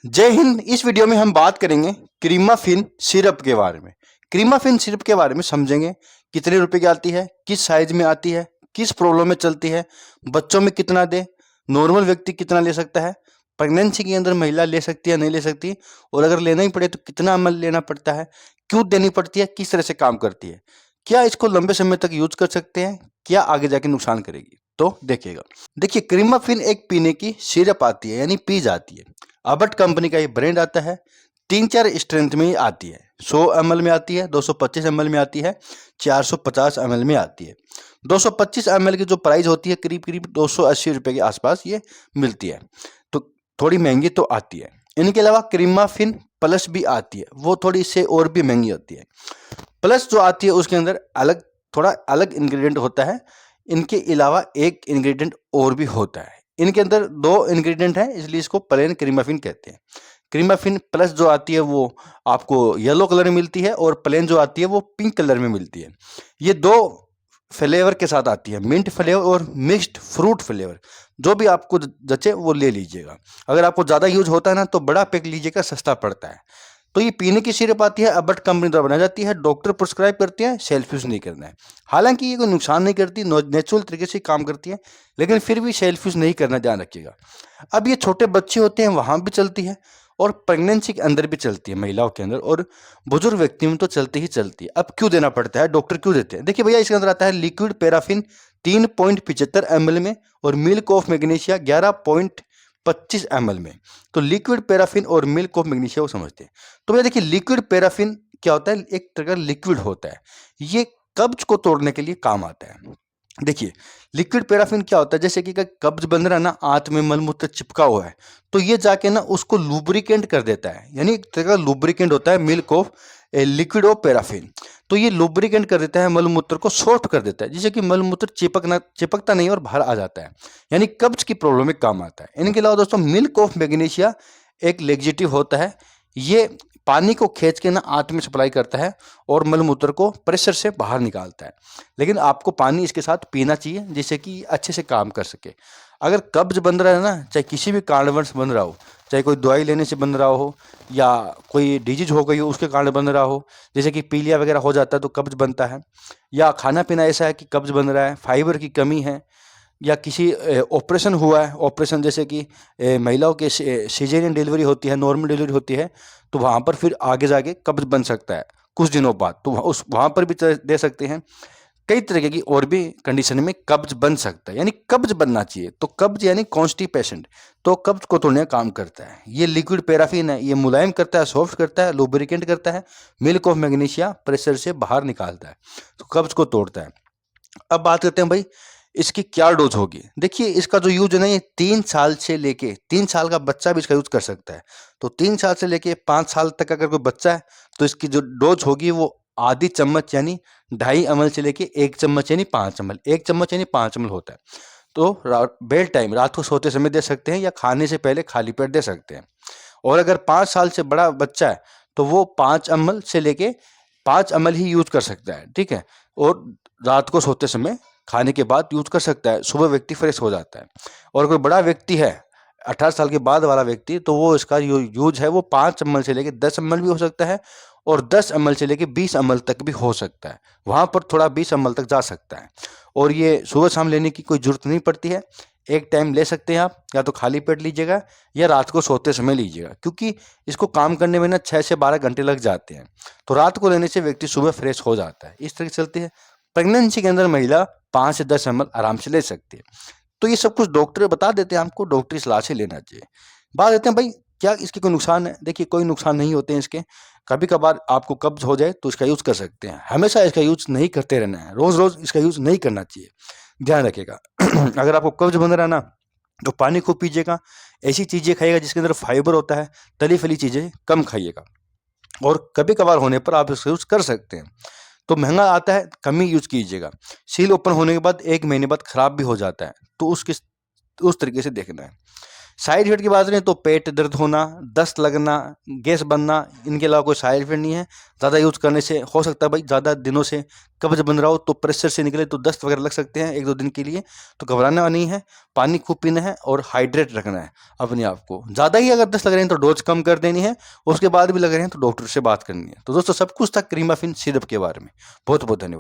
जय हिंद। इस वीडियो में हम बात करेंगे क्रीमाफिन सिरप के बारे में। क्रीमाफिन सिरप के बारे में समझेंगे, कितने रुपए की आती है, किस साइज में आती है, किस प्रॉब्लम में चलती है, बच्चों में कितना दे, नॉर्मल व्यक्ति कितना ले सकता है, प्रेगनेंसी के अंदर महिला ले सकती है नहीं ले सकती, और अगर लेना ही पड़े तो कितना अमल लेना पड़ता है, क्यों देनी पड़ती है, किस तरह से काम करती है, क्या इसको लंबे समय तक यूज कर सकते हैं, क्या आगे जाके नुकसान करेगी, तो देखिएगा। देखिए, क्रीमाफिन एक पीने की सिरप आती है, यानी पी जाती है। अबट कंपनी का ये ब्रांड आता है। 3-4 स्ट्रेंथ में ही आती है। 100 ml में आती है, 225 ml में आती है, 450 ml में आती है। 225 ml की जो प्राइस होती है करीब करीब 280 रुपए के आसपास ये मिलती है, तो थोड़ी महंगी तो आती है। इनके अलावा क्रीमाफिन प्लस भी आती है, वो थोड़ी इससे और भी महंगी होती है। प्लस जो आती है उसके अंदर थोड़ा अलग इंग्रेडिएंट होता है। इनके अलावा एक इंग्रेडिएंट और भी होता है। इनके अंदर 2 इंग्रेडिएंट हैं, इसलिए इसको प्लेन क्रीमाफिन कहते हैं। क्रीमाफिन प्लस जो आती है वो आपको येलो कलर में मिलती है, और प्लेन जो आती है वो पिंक कलर में मिलती है। ये 2 फ्लेवर के साथ आती है, मिंट फ्लेवर और मिक्स्ड फ्रूट फ्लेवर। जो भी आपको जचे वो ले लीजिएगा। अगर आपको ज़्यादा यूज होता है ना तो बड़ा पैक लीजिएगा, सस्ता पड़ता है। तो ये पीने की सिरप आती है, अबट कंपनी द्वारा बनाई जाती है, डॉक्टर प्रिस्क्राइब करते हैं, सेल्फ यूज नहीं करना है। हालांकि ये कोई नुकसान नहीं करती, नेचुरल तरीके से काम करती है, लेकिन फिर भी सेल्फ यूज नहीं करना, ध्यान रखिएगा। अब ये छोटे बच्चे होते हैं वहां भी चलती है, और प्रेगनेंसी के अंदर भी चलती है, महिलाओं के अंदर, और बुजुर्ग व्यक्ति में तो चलती ही चलती है। अब क्यों देना पड़ता है, डॉक्टर क्यों देते हैं? देखिए भैया, इसके अंदर आता है लिक्विड पैराफिन 3.75 ml में, और मिल्क ऑफ मैग्नीशिया 11.25 ml में। तो लिक्विड पैराफिन और मिल्क ऑफ मैग्नीशिया को समझते हैं। तो भैया देखिए, लिक्विड पैराफिन क्या होता है? एक तरह का लिक्विड होता है, ये कब्ज को तोड़ने के लिए काम आता है। देखिए, लिक्विड पैराफिन क्या होता है? जैसे कि कब्ज बन रहा है ना, आंत में मलमूत्र चिपका हुआ है, तो ये जाके ना उसको लुब्रिकेंट कर देता है, यानी एक तरह का लुब्रिकेंट होता है milk of liquid of paraffin. तो ये लुब्रिकेंट कर देता है, मलमूत्र को सॉफ्ट कर देता है, जिससे कि मलमूत्र चिपकता नहीं और बाहर आ जाता है, यानी कब्ज की प्रॉब्लम में काम आता है। इनके अलावा दोस्तों, मिल्क ऑफ मैग्नीशिया एक लेग्जेटिव होता है। ये पानी को खींच के ना आंत में सप्लाई करता है, और मलमूत्र को प्रेशर से बाहर निकालता है। लेकिन आपको पानी इसके साथ पीना चाहिए, जिससे कि अच्छे से काम कर सके। अगर कब्ज बन रहा है ना, चाहे किसी भी कारणवश बन रहा हो, चाहे कोई दवाई लेने से बन रहा हो, या कोई डिजीज हो गई हो उसके कारण बन रहा हो, जैसे कि पीलिया वगैरह हो जाता है तो कब्ज बनता है, या खाना पीना ऐसा है कि कब्ज बन रहा है, फाइबर की कमी है, या किसी ऑपरेशन हुआ है, ऑपरेशन जैसे कि महिलाओं के सीजेरियन डिलीवरी होती है, नॉर्मल डिलीवरी होती है, तो वहाँ पर फिर आगे जाके कब्ज बन सकता है कुछ दिनों बाद, तो वहाँ पर भी दे सकते हैं। कई तरीके की और भी कंडीशन में कब्ज बन सकता है, यानी कब्ज बनना चाहिए। तो कब्ज यानी कॉन्स्टिपेशन, तो कब्ज को तोड़ने का काम करता है। ये लिक्विड पैराफिन है, ये मुलायम करता है, सॉफ्ट करता है, लुब्रिकेंट करता है, मिल्क ऑफ मैग्नीशिया प्रेशर से बाहर निकालता है, तो कब्ज को तोड़ता है। अब बात करते हैं भाई, इसकी क्या डोज होगी। देखिए, इसका जो यूज है ना, ये 3 साल से लेके 3 साल का बच्चा भी इसका यूज कर सकता है। तो 3 साल से लेके 5 साल तक अगर कोई बच्चा है, तो इसकी जो डोज होगी वो आधी चम्मच यानी 2.5 ml से लेके 1 चम्मच यानी 5 ml, 1 चम्मच यानी 5 ml होता है। तो बेड टाइम, रात को सोते समय दे सकते हैं, या खाने से पहले खाली पेट दे सकते हैं। और अगर 5 साल से बड़ा बच्चा है तो वो 5 ml से लेके 5 ml ही यूज कर सकता है, ठीक है। और रात को सोते समय खाने के बाद यूज कर सकता है, सुबह व्यक्ति फ्रेश हो जाता है। और कोई बड़ा व्यक्ति है, 18 साल के बाद वाला व्यक्ति, तो वो इसका यूज है वो 5 ml से लेके 10 ml भी हो सकता है, और 10 ml से लेके 20 ml तक भी हो सकता है। वहाँ पर थोड़ा 20 ml तक जा सकता है। और ये सुबह शाम लेने की कोई जरूरत नहीं पड़ती है, एक टाइम ले सकते हैं आप, या तो खाली पेट लीजिएगा या रात को सोते समय लीजिएगा, क्योंकि इसको काम करने में ना 6 से 12 घंटे लग जाते हैं। तो रात को लेने से व्यक्ति सुबह फ्रेश हो जाता है। इस तरह से चलती है। प्रेगनेंसी के अंदर महिला 5 से 10 ml आराम से ले सकती है। तो ये सब कुछ डॉक्टर बता देते हैं, हमको डॉक्टरी सलाह से लेना चाहिए। बात देते हैं भाई, क्या इसके कोई नुकसान है? देखिए, कोई नुकसान नहीं होते हैं इसके। कभी कभार आपको कब्ज हो जाए तो इसका यूज कर सकते हैं, हमेशा इसका यूज नहीं करते रहना है, रोज रोज इसका यूज नहीं करना चाहिए, ध्यान रखिएगा। अगर आपको कब्ज बन रहा है ना, तो पानी खूब पीजिएगा, ऐसी चीजें खाइएगा जिसके अंदर फाइबर होता है, तली फली चीजें कम खाइएगा, और कभी कभार होने पर आप इसका यूज कर सकते हैं। तो महंगा आता है, कम ही यूज कीजिएगा। सील ओपन होने के बाद 1 महीने बाद खराब भी हो जाता है, तो उस तरीके से देखना है। साइड इफेक्ट की बात करें तो पेट दर्द होना, दस्त लगना, गैस बनना, इनके अलावा कोई साइड इफेक्ट नहीं है। ज़्यादा यूज़ करने से हो सकता है भाई ज़्यादा दिनों से कब्ज बन रहा हो तो प्रेशर से निकले तो दस्त वगैरह लग सकते हैं 1-2 दिन के लिए, तो घबराना नहीं है। पानी खूब पीना है और हाइड्रेट रखना है अपने आप को। ज़्यादा ही अगर दस्त लग रहे हैं तो डोज कम कर देनी है, उसके बाद भी लग रहे हैं तो डॉक्टर से बात करनी है। तो दोस्तों सब कुछ था क्रीमाफिन सिरप के बारे में। बहुत बहुत धन्यवाद।